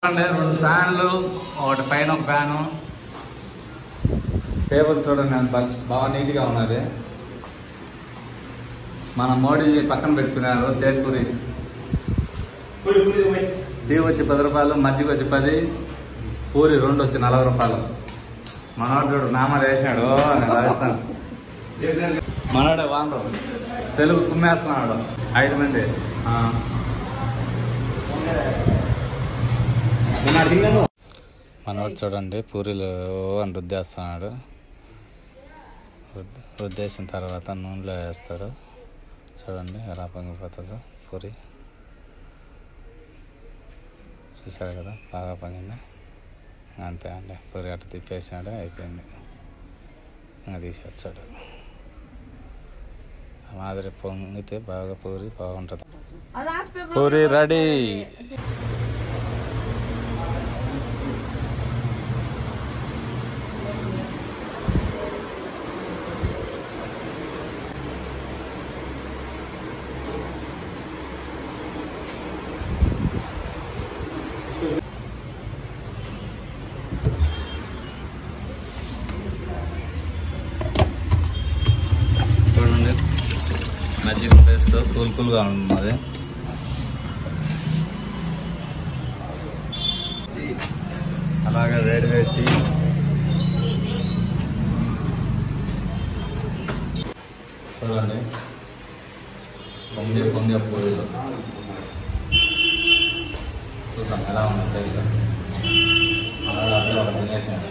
రెండు ఫ్యాన్లు, ఒకటి పైన ఒక ఫ్యాను. టేబుల్ చూడండి ఎంత బాగా నీట్గా ఉన్నది. మన మోడీజీ పక్కన పెట్టుకున్నారు. సేట్పూరి టీ వచ్చి 10 రూపాయలు, మజ్జిగ వచ్చి 10, పూరి 2 వచ్చి 40 రూపాయలు. మనోడు చూడు నామాలు వేసాడు. నేను రాజస్థాన్ మనోడే వానరు తెలుగు కుమ్మేస్తున్నాడు. 5 మంది. మనోడు చూడండి పూరీలు అని రుద్దేస్తున్నాడు. రుద్దేసిన తర్వాత నూనెలో వేస్తాడు. చూడండి ఎలా పొంగిపోతుందో పూరి. చూసారు కదా బాగా పొంగింది. అంతే అండి, పూరి అట్ట తిప్పేసాడు, అయిపోయింది. ఇంకా తీసేస్తాడు. మాదిరి పొంగితే బాగా పూరి బాగుంటుంది. పూరి రెడీ. చూడండి మజ్జిగ పేస్ట్ కూల్గా ఉన్నది. అలాగే వేడి వేడి చూడండి పొంగే పూరీలు. చూద్దాం ఎలా ఉంది టేస్ట్. అలాగే అట్లా ఒక తినేసాను.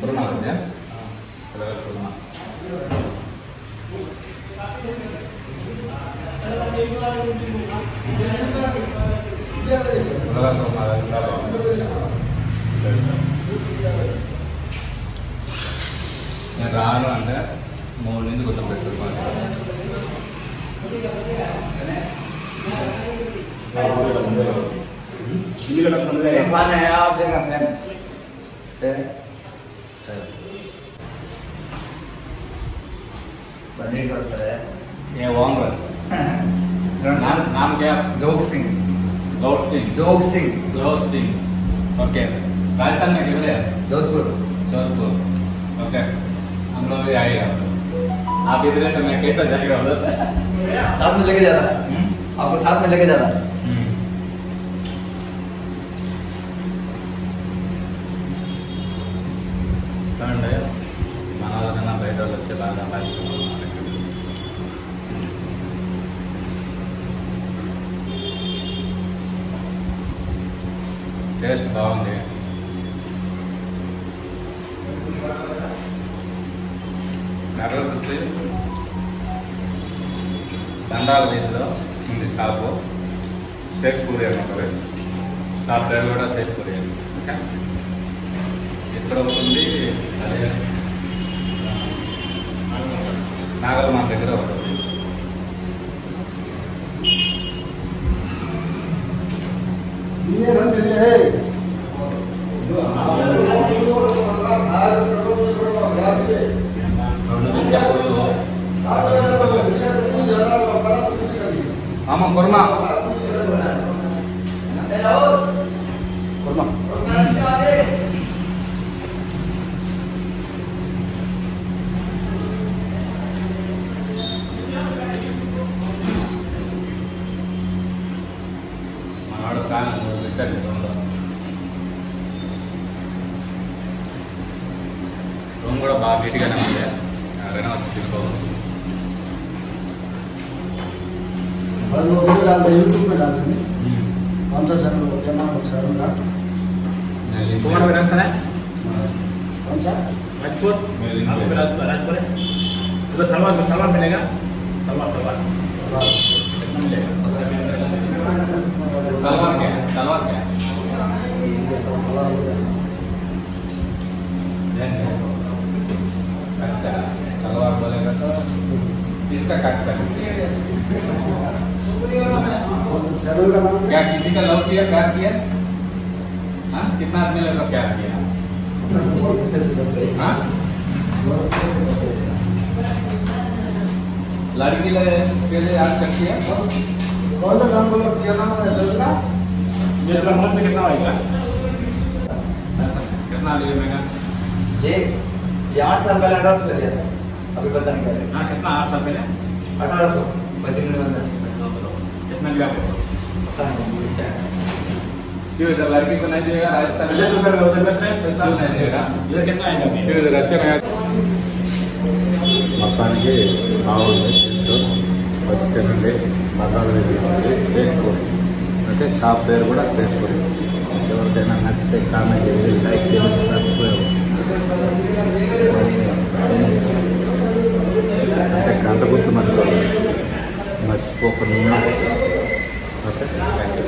కుర్మా ఉంది. కుర్మా నేను రాను అంటే 3 నుంచి గుర్తుపెట్టుకోవాలి. पनीर का सर है ये ओनर नाम क्या? जोग सिंह ओके. राजस्थान में किधर है? जोधपुर. ओके, हम लोग भी आएगा. आप इधर है तो मैं कैसा जाएगा उधर? साथ में लेके जा रहा है. आपको साथ में लेके जा रहा है. చూడండి మన వాళ్ళకన్నా బయట వాళ్ళు వచ్చి బాగా టేస్ట్ బాగుంది. నగర వచ్చి దండాల వీధిలో ఉంది షాపు. సేట్పూరి అని ఉంటుంది. షాప్ పేరు కూడా సేట్పూరి అని. ఓకే, ఇక్కడ ఉంది. అదే నాగల్మాన్ దగ్గర ఉంటుంది. ఆమా కుర్మా మనవాడు కానీ పెట్టండి. రూమ్ కూడా బాగా నీట్గానే ఉంది. ఎవరైనా వచ్చి తినుకోవచ్చు. यूट्यूब पे डाल देंगे. कौन सा चैनल क्या नाम है चैनल का? तुम्हारा राजस्थान है? कौन सा? राजपुर. राजपुर है उधर. सलमान मिलेगा. सलमान तलवार क्या तलवार बोलेगा तो इसका कट कर. चैनल का नाम क्या किसी का लव किया, प्यार किया? हाँ, कितना आदमी लगा प्यार किया? लड़की के लिए आप करती है कौन सा काम बोलो क्या नाम है सर का ये प्रमोद में कितना आएगा कितना लगेगा ये 8 साल पहले 1800 दिया था अभी पता नहीं क्या हाँ कितना 8 साल पहले 1800 बदलने में कितना लिया पता नहीं क्या है क्यों इधर लड़की को नहीं देगा राजस्थान पैसा नहीं देगा इधर कितना आएगा क्यों इधर अच्छा नहीं మొత్తానికి బాగుంది వచ్చి తినండి మసాలా సేఫ్పూరి అంటే షాప్ పేరు కూడా సేఫ్పూరి ఎవరికైనా నచ్చితే కామెంట్ చేయండి లైక్ చేయండి సబ్స్క్రైబ్ అంటే గంట గుర్తు మర్చిపోకుండా ఓకే థ్యాంక్ యూ